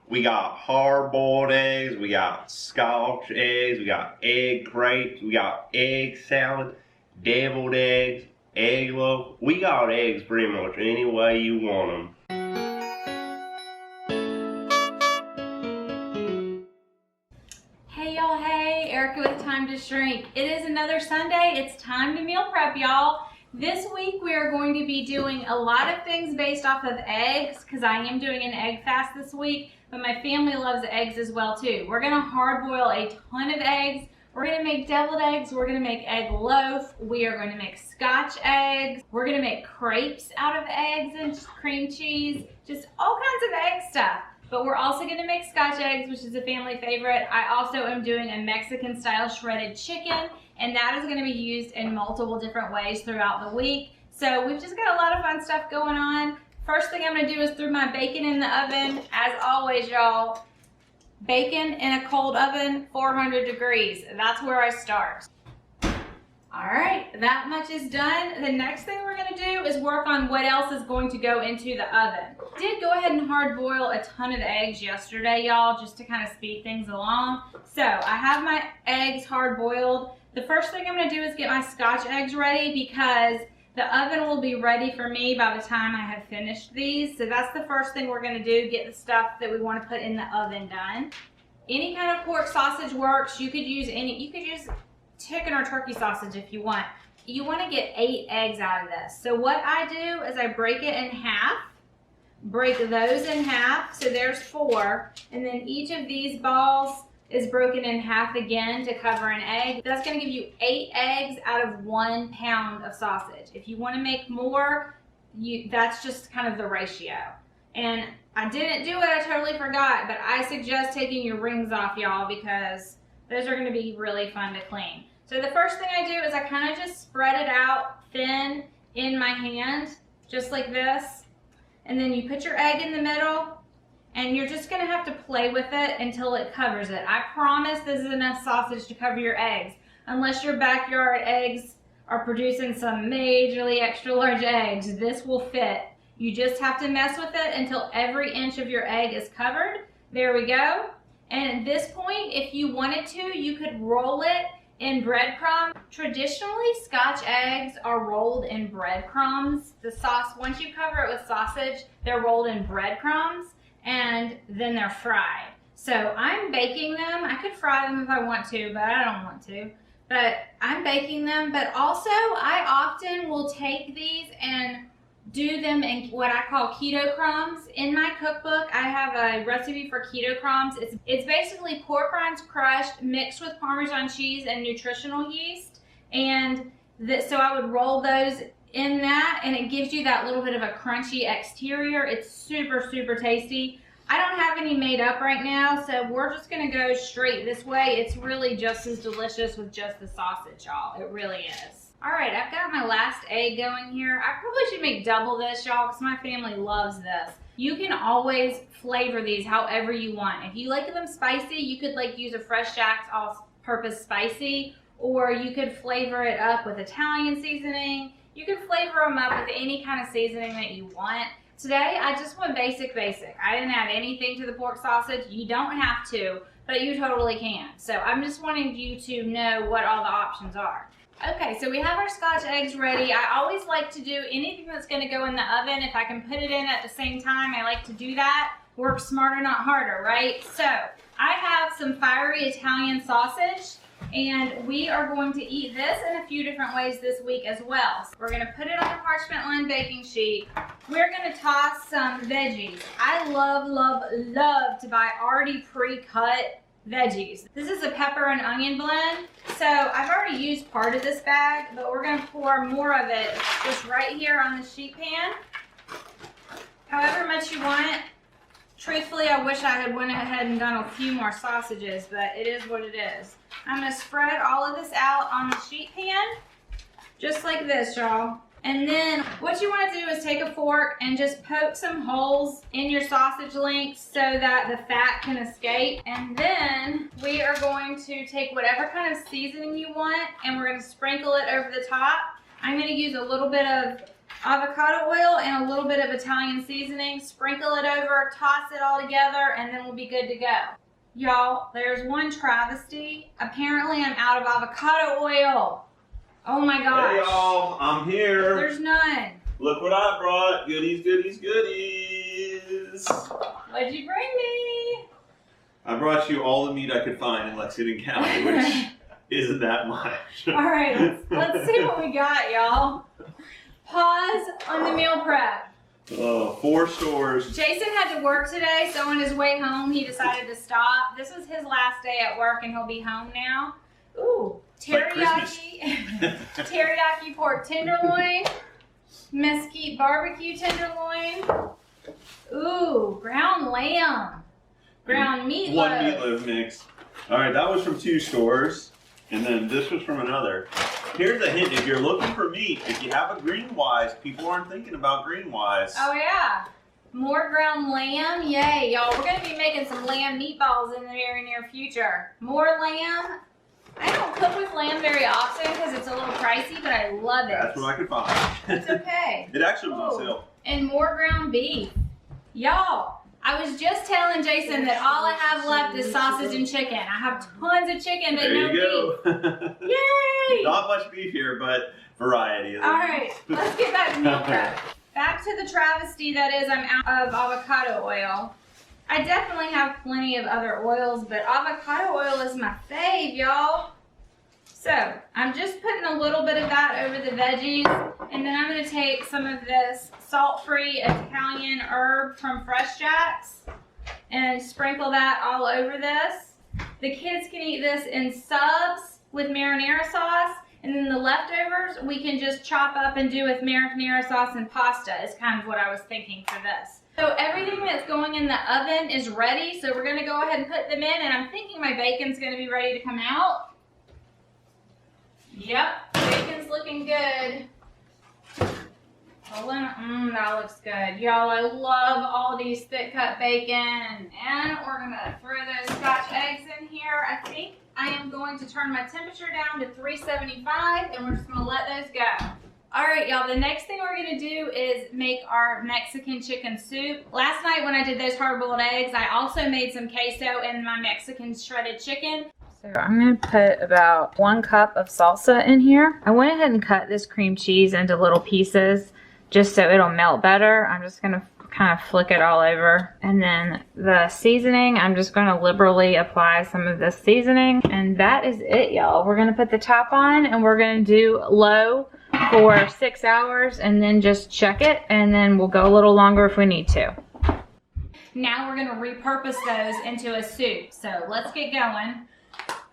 We got hard-boiled eggs, we got scotch eggs, we got egg crepes, we got egg salad, deviled eggs, egg loaf. We got eggs pretty much any way you want them. Hey y'all, hey, Erica with TimetoShrink. It is another Sunday. It's time to meal prep, y'all. This week we are going to be doing a lot of things based off of eggs because I am doing an egg fast this week, but my family loves eggs as well too. We're gonna hard boil a ton of eggs. We're gonna make deviled eggs, we're gonna make egg loaf, we are gonna make scotch eggs, we're gonna make crepes out of eggs and cream cheese, just all kinds of egg stuff. But we're also gonna make scotch eggs, which is a family favorite. I also am doing a Mexican style shredded chicken, and that is gonna be used in multiple different ways throughout the week. So we've just got a lot of fun stuff going on. First thing I'm gonna do is throw my bacon in the oven. As always, y'all, bacon in a cold oven, 400 degrees. That's where I start. All right, that much is done. The next thing we're gonna do is work on what else is going to go into the oven. I did go ahead and hard boil a ton of eggs yesterday, y'all, just to kind of speed things along. So I have my eggs hard boiled. The first thing I'm gonna do is get my scotch eggs ready because the oven will be ready for me by the time I have finished these. So that's the first thing we're gonna do, get the stuff that we wanna put in the oven done. Any kind of pork sausage works. You could use chicken or turkey sausage if you want. You wanna get 8 eggs out of this. So what I do is I break it in half, break those in half, so there's 4, and then each of these balls is broken in half again to cover an egg. That's gonna give you 8 eggs out of 1 pound of sausage. If you wanna make more, that's just kind of the ratio. And I didn't do it, I totally forgot, but I suggest taking your rings off, y'all, because those are gonna be really fun to clean. So the first thing I do is I kind of just spread it out thin in my hand, just like this. And then you put your egg in the middle, and you're just gonna have to play with it until it covers it. I promise this is enough sausage to cover your eggs, unless your backyard eggs are producing some majorly extra large eggs. This will fit. You just have to mess with it until every inch of your egg is covered. There we go. And at this point, if you wanted to, you could roll it in breadcrumbs. Traditionally, scotch eggs are rolled in breadcrumbs. The sauce, once you cover it with sausage, they're rolled in breadcrumbs and then they're fried. So I'm baking them. I could fry them if I want to, but I don't want to. But I'm baking them, but also I often will take these and do them in what I call keto crumbs. In my cookbook, I have a recipe for keto crumbs. It's basically pork rinds crushed, mixed with Parmesan cheese and nutritional yeast. And so I would roll those in that, and it gives you that little bit of a crunchy exterior. It's super, super tasty. I don't have any made up right now, so we're just gonna go straight this way. It's really just as delicious with just the sausage, y'all. It really is. All right, I've got my last egg going here. I probably should make double this, y'all, because my family loves this. You can always flavor these however you want. If you like them spicy, you could use a Fresh Jack's all-purpose spicy, or you could flavor it up with Italian seasoning. You could flavor them up with any kind of seasoning that you want. Today, I just went basic. I didn't add anything to the pork sausage. You don't have to, but you totally can. So I'm just wanting you to know what all the options are. Okay, so we have our scotch eggs ready. I always like to do anything that's gonna go in the oven. If I can put it in at the same time, I like to do that. Work smarter, not harder, right? So I have some fiery Italian sausage, and we are going to eat this in a few different ways this week as well. So we're gonna put it on a parchment lined baking sheet. We're gonna toss some veggies. I love, love, love to buy already pre-cut veggies. This is a pepper and onion blend. So I've already used part of this bag, but we're gonna pour more of it just right here on the sheet pan. However much you want. Truthfully, I wish I had went ahead and done a few more sausages, but it is what it is. I'm gonna spread all of this out on the sheet pan, just like this, y'all. And then what you want to do is take a fork and just poke some holes in your sausage links so that the fat can escape. And then we are going to take whatever kind of seasoning you want, and we're going to sprinkle it over the top. I'm gonna use a little bit of avocado oil and a little bit of Italian seasoning, sprinkle it over, toss it all together, and then we'll be good to go. Y'all, there's one travesty. Apparently I'm out of avocado oil. Oh my gosh. Hey y'all, I'm here. There's none. Look what I brought. Goodies, goodies, goodies. What'd you bring me? I brought you all the meat I could find in Lexington County, which isn't that much. All right, let's see what we got, y'all. Pause on the meal prep. Oh, 4 stores. Jason had to work today, so on his way home, he decided to stop. This is his last day at work, and he'll be home now. Ooh, teriyaki, teriyaki pork tenderloin, mesquite barbecue tenderloin. Ooh, ground lamb, ground meatloaf. 1 meatloaf mix. All right, that was from 2 stores, and then this was from another. Here's a hint: if you're looking for meat, if you have a Green Wise, people aren't thinking about Green Wise. Oh yeah, more ground lamb. Yay, y'all! We're gonna be making some lamb meatballs in the very near future. More lamb. I don't cook with lamb very often because it's a little pricey, but I love it. That's what I could find. It's okay. It actually was on sale. And more ground beef. Y'all, I was just telling Jason that all I have left is sausage and chicken. I have tons of chicken, but There no you beef. go. Yay! Not much beef here, but variety. All right, let's get back to meal prep. Back to the travesty that is I'm out of avocado oil. I definitely have plenty of other oils, but avocado oil is my fave, y'all. So I'm just putting a little bit of that over the veggies, and then I'm gonna take some of this salt-free Italian herb from Fresh Jack's and sprinkle that all over this. The kids can eat this in subs with marinara sauce, and then the leftovers we can just chop up and do with marinara sauce and pasta is kind of what I was thinking for this. So everything that's going in the oven is ready, so we're gonna go ahead and put them in, and I'm thinking my bacon's gonna be ready to come out. Yep, bacon's looking good. That looks good. Y'all, I love all these thick cut bacon, and we're gonna throw those scotch eggs in here. I think I am going to turn my temperature down to 375, and we're just gonna let those go. All right, y'all, the next thing we're gonna do is make our Mexican chicken soup. Last night when I did those hard-boiled eggs, I also made some queso in my Mexican shredded chicken. So I'm gonna put about 1 cup of salsa in here. I went ahead and cut this cream cheese into little pieces just so it'll melt better. I'm just gonna kind of flick it all over. And then the seasoning, I'm just gonna liberally apply some of this seasoning. And that is it, y'all. We're gonna put the top on and we're gonna do low for 6 hours and then just check it, and then we'll go a little longer if we need to. Now we're gonna repurpose those into a soup. So let's get going.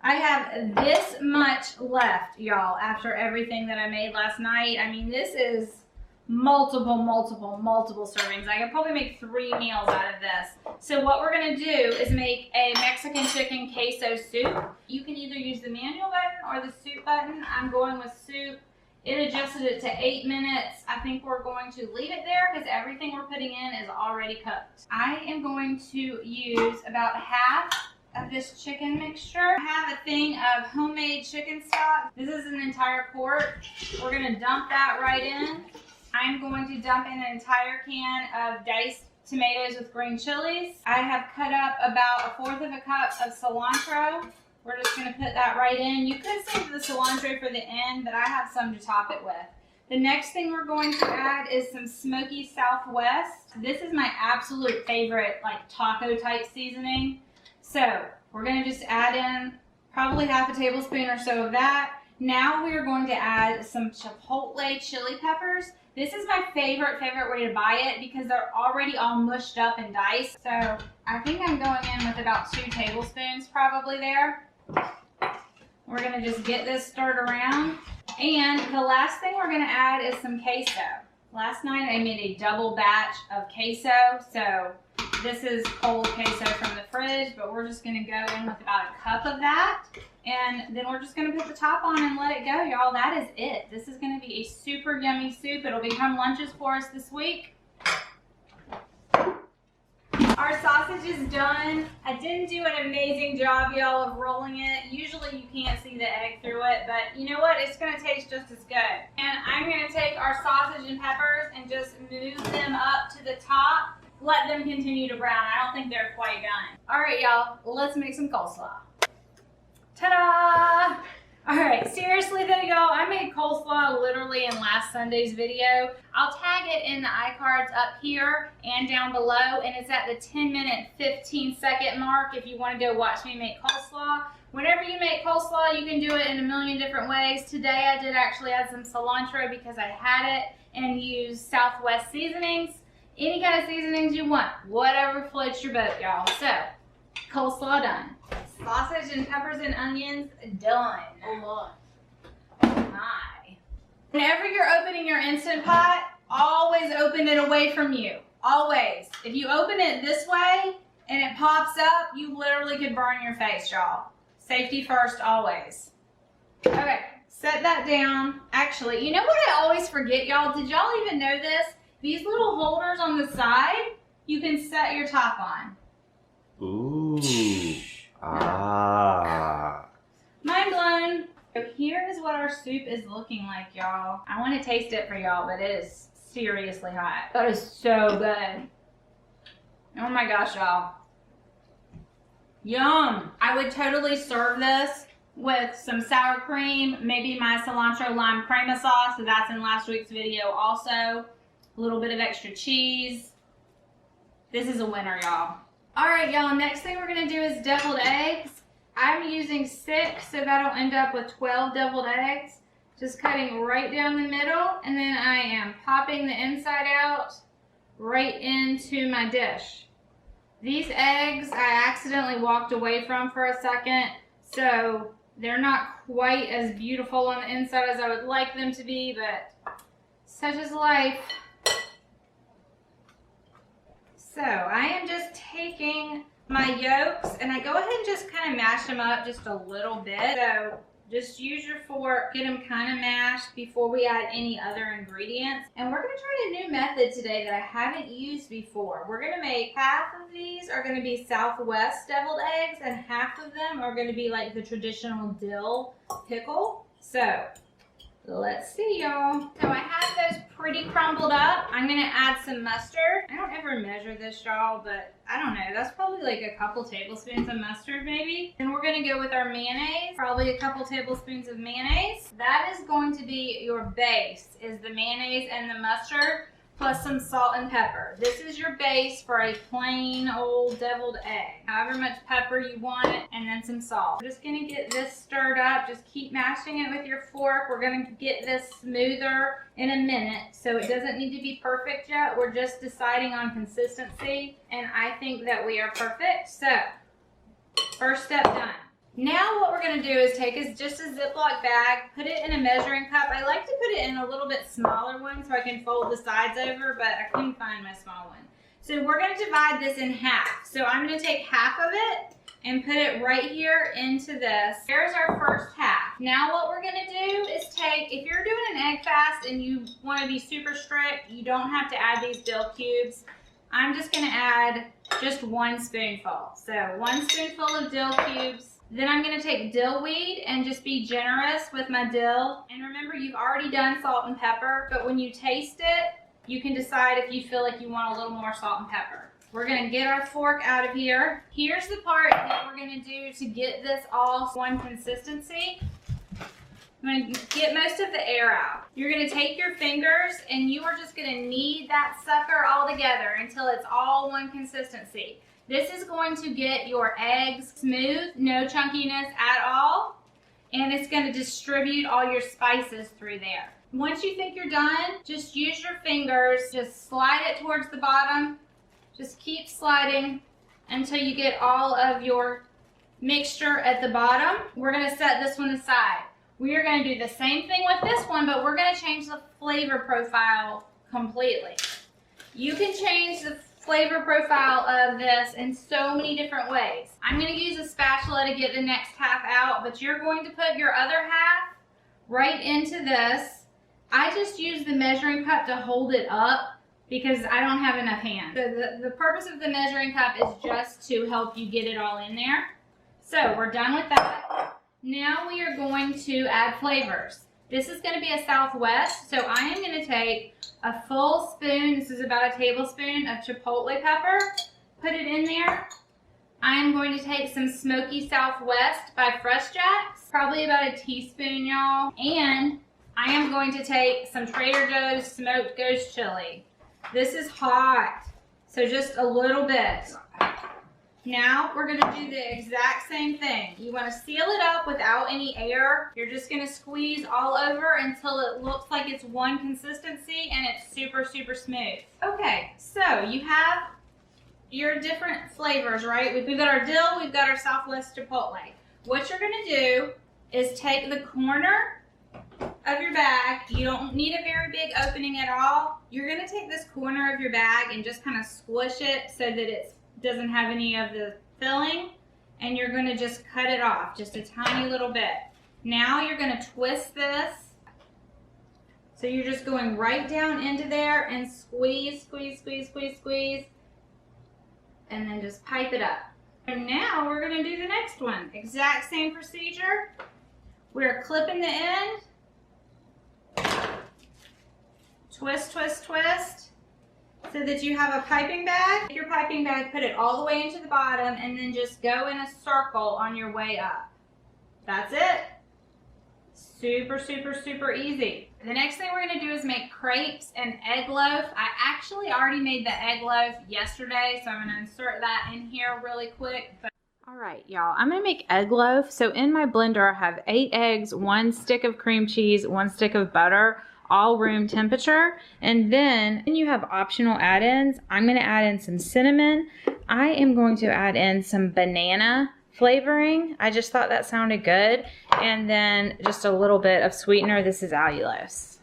I have this much left, y'all, after everything that I made last night. I mean, this is multiple servings. I could probably make 3 meals out of this. So what we're gonna do is make a Mexican chicken queso soup. You can either use the manual button or the soup button. I'm going with soup. It adjusted it to 8 minutes. I think we're going to leave it there because everything we're putting in is already cooked. I am going to use about half of this chicken mixture. I have a thing of homemade chicken stock. This is an entire quart. We're gonna dump that right in. I'm going to dump in an entire can of diced tomatoes with green chilies. I have cut up about 1/4 of a cup of cilantro. We're just gonna put that right in. You could save the cilantro for the end, but I have some to top it with. The next thing we're going to add is some smoky Southwest. This is my absolute favorite, like taco type seasoning. So we're gonna just add in probably half a tablespoon or so of that. Now we're going to add some chipotle chili peppers. This is my favorite way to buy it because they're already all mushed up and diced. So I think I'm going in with about 2 tablespoons probably there. We're gonna just get this stirred around. And the last thing we're gonna add is some queso. Last night I made a double batch of queso. So this is cold queso from the fridge, but we're just gonna go in with about 1 cup of that. And then we're just gonna put the top on and let it go, y'all. That is it. This is gonna be a super yummy soup. It'll become lunches for us this week. All Our sausage is done. I didn't do an amazing job, y'all, of rolling it. Usually you can't see the egg through it, but you know what? It's gonna taste just as good. And I'm gonna take our sausage and peppers and just move them up to the top. Let them continue to brown. I don't think they're quite done. All right, y'all, let's make some coleslaw. Ta-da! All right, seriously though, y'all, I made coleslaw literally in last Sunday's video. I'll tag it in the iCards up here and down below, and it's at the 10-minute, 15-second mark if you want to go watch me make coleslaw. Whenever you make coleslaw, you can do it in a million different ways. Today I did actually add some cilantro because I had it, and use Southwest seasonings. Any kind of seasonings you want, whatever floats your boat, y'all. So, coleslaw done. Sausage and peppers and onions done. Oh my. Whenever you're opening your Instant Pot, always open it away from you. Always. If you open it this way and it pops up, you literally could burn your face, y'all. Safety first, always. Okay, set that down. Actually, you know what I always forget, y'all? Did y'all even know this? These little holders on the side, you can set your top on. Ooh. Ah. Mind blown. So here is what our soup is looking like, y'all. I want to taste it for y'all, but it is seriously hot. That is so good. Oh my gosh, y'all. Yum. I would totally serve this with some sour cream, maybe my cilantro lime crema sauce, so that's in last week's video also. A little bit of extra cheese. This is a winner, y'all. All right, y'all, next thing we're gonna do is deviled eggs. I'm using 6, so that'll end up with 12 deviled eggs. Just cutting right down the middle, and then I am popping the inside out right into my dish. These eggs I accidentally walked away from for a second, so they're not quite as beautiful on the inside as I would like them to be, but such is life. So I am just taking my yolks and I go ahead and just kind of mash them up just a little bit. So just use your fork, get them kind of mashed before we add any other ingredients. And we're going to try a new method today that I haven't used before. We're going to make half of these are going to be Southwest deviled eggs and half of them are going to be like the traditional dill pickle. So let's see, y'all. So I have those pretty crumbled up. I'm gonna add some mustard. I don't ever measure this, y'all, but I don't know. That's probably like a couple tablespoons of mustard, maybe. Then we're gonna go with our mayonnaise. Probably a couple tablespoons of mayonnaise. That is going to be your base, is the mayonnaise and the mustard, plus some salt and pepper. This is your base for a plain old deviled egg. However much pepper you want, and then some salt. We're just gonna get this stirred up. Just keep mashing it with your fork. We're gonna get this smoother in a minute, so it doesn't need to be perfect yet. We're just deciding on consistency, and I think that we are perfect. So, first step done. Now what we're going to do is take just a Ziploc bag, put it in a measuring cup. I like to put it in a little bit smaller one so I can fold the sides over, but I couldn't find my small one. So we're going to divide this in half. So I'm going to take half of it and put it right here into this. Here's our first half. Now what we're going to do is take, if you're doing an egg fast and you want to be super strict, you don't have to add these dill cubes. I'm just going to add just 1 spoonful. So 1 spoonful of dill cubes. Then I'm going to take dill weed and just be generous with my dill. And remember, you've already done salt and pepper, but when you taste it, you can decide if you feel like you want a little more salt and pepper. We're going to get our fork out of here. Here's the part that we're going to do to get this all one consistency. I'm going to get most of the air out. You're going to take your fingers and you are just going to knead that sucker all together until it's all one consistency. This is going to get your eggs smooth, no chunkiness at all, and it's going to distribute all your spices through there. Once you think you're done, just use your fingers, just slide it towards the bottom. Just keep sliding until you get all of your mixture at the bottom. We're going to set this one aside. We are going to do the same thing with this one, but we're going to change the flavor profile completely. You can change the flavor profile of this in so many different ways. I'm going to use a spatula to get the next half out, but you're going to put your other half right into this. I just use the measuring cup to hold it up because I don't have enough hands. The purpose of the measuring cup is just to help you get it all in there. So we're done with that. Now we are going to add flavors. This is going to be a Southwest, so I am going to take a full spoon, this is about a tablespoon of chipotle pepper, put it in there. I am going to take some Smoky Southwest by Fresh Jack's, probably about a teaspoon, y'all. And I am going to take some Trader Joe's smoked ghost chili. This is hot, so just a little bit. Now we're going to do the exact same thing. You want to seal it up without any air. You're just going to squeeze all over until it looks like it's one consistency and it's super, super smooth. Okay, so you have your different flavors, right? We've got our dill, we've got our Southwest Chipotle. What you're going to do is take the corner of your bag. You don't need a very big opening at all. You're going to take this corner of your bag and just kind of squish it so that it doesn't have any of the filling, and you're going to just cut it off just a tiny little bit. Now you're going to twist this. So you're just going right down into there and squeeze, squeeze, squeeze, squeeze, squeeze, and then just pipe it up. And now we're going to do the next one. Exact same procedure. We're clipping the end. Twist, twist, twist, so that you have a piping bag. Take your piping bag, put it all the way into the bottom, and then just go in a circle on your way up. That's it. Super, super, super easy. The next thing we're going to do is make crepes and egg loaf. I actually already made the egg loaf yesterday, so I'm going to insert that in here really quick. All right, y'all, I'm going to make egg loaf. So in my blender, I have 8 eggs, 1 stick of cream cheese, 1 stick of butter, all room temperature. And then you have optional add-ins. I'm going to add in some cinnamon. I am going to add in some banana flavoring. I just thought that sounded good. And then just a little bit of sweetener. This is allulose.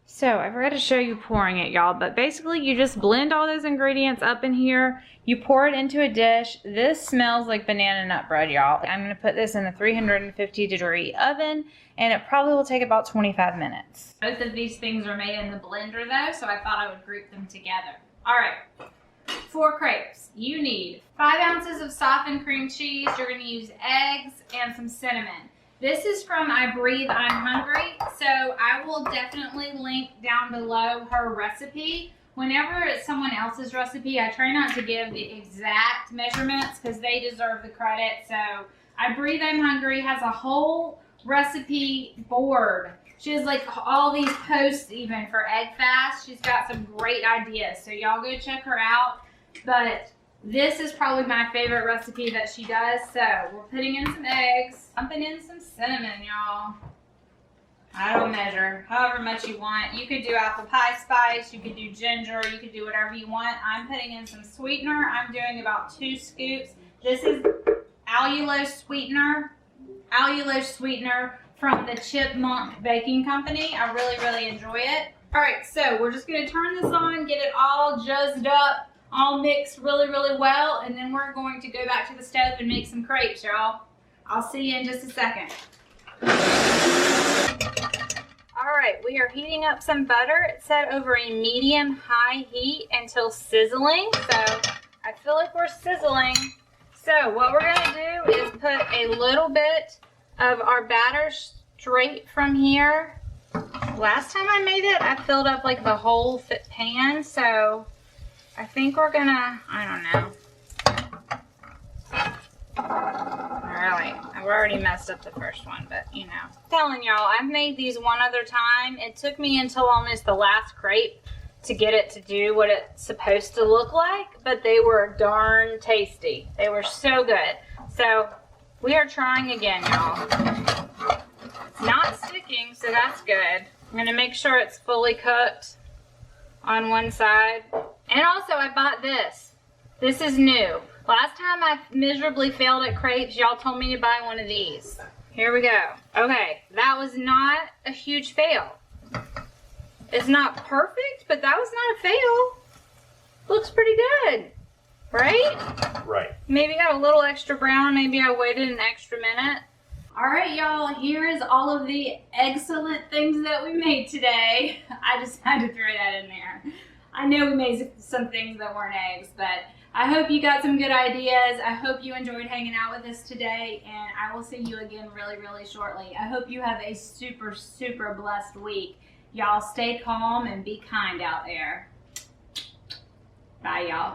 So I forgot to show you pouring it, y'all, but basically you just blend all those ingredients up in here. You pour it into a dish. This smells like banana nut bread, y'all. I'm going to put this in a 350-degree oven, and it probably will take about 25 minutes. Both of these things are made in the blender though, so I thought I would group them together. All right, for crepes, you need 5 ounces of softened cream cheese. You're going to use eggs and some cinnamon. This is from I Breathe, I'm Hungry, so I will definitely link down below her recipe. Whenever it's someone else's recipe, I try not to give the exact measurements because they deserve the credit. So I Breathe, I'm Hungry has a whole recipe board. She has like all these posts even for egg fast. She's got some great ideas, so y'all go check her out. But this is probably my favorite recipe that she does. So we're putting in some eggs, dumping in some cinnamon, y'all. I don't measure, however much you want. You could do apple pie spice, you could do ginger, you could do whatever you want. I'm putting in some sweetener. I'm doing about 2 scoops. This is allulose sweetener from the Chipmunk Baking Company. I really, really enjoy it. All right, so we're just gonna turn this on, get it all juzzed up, all mixed really, really well, and then we're going to go back to the stove and make some crepes, y'all. I'll see you in just a second. All right, we are heating up some butter. It's set over a medium-high heat until sizzling. So I feel like we're sizzling. So what we're gonna do is put a little bit of our batter straight from here. Last time I made it, I filled up like the whole pan. So I think we're gonna, I don't know. Alright, I've already messed up the first one, but you know. I'm telling y'all, I've made these one other time. It took me until almost the last crepe to get it to do what it's supposed to look like, but they were darn tasty. They were so good. So we are trying again, y'all. It's not sticking, so that's good. I'm gonna make sure it's fully cooked on one side. And also I bought this. This is new. Last time I miserably failed at crepes, y'all told me to buy one of these. Here we go. Okay, that was not a huge fail. It's not perfect, but that was not a fail. Looks pretty good, right? Right. Maybe got a little extra brown. Maybe I waited an extra minute. All right, y'all, here is all of the excellent things that we made today. I just had to throw that in there. I know we made some things that weren't eggs, but I hope you got some good ideas. I hope you enjoyed hanging out with us today, and I will see you again really, really shortly. I hope you have a super, super blessed week. Y'all stay calm and be kind out there. Bye, y'all.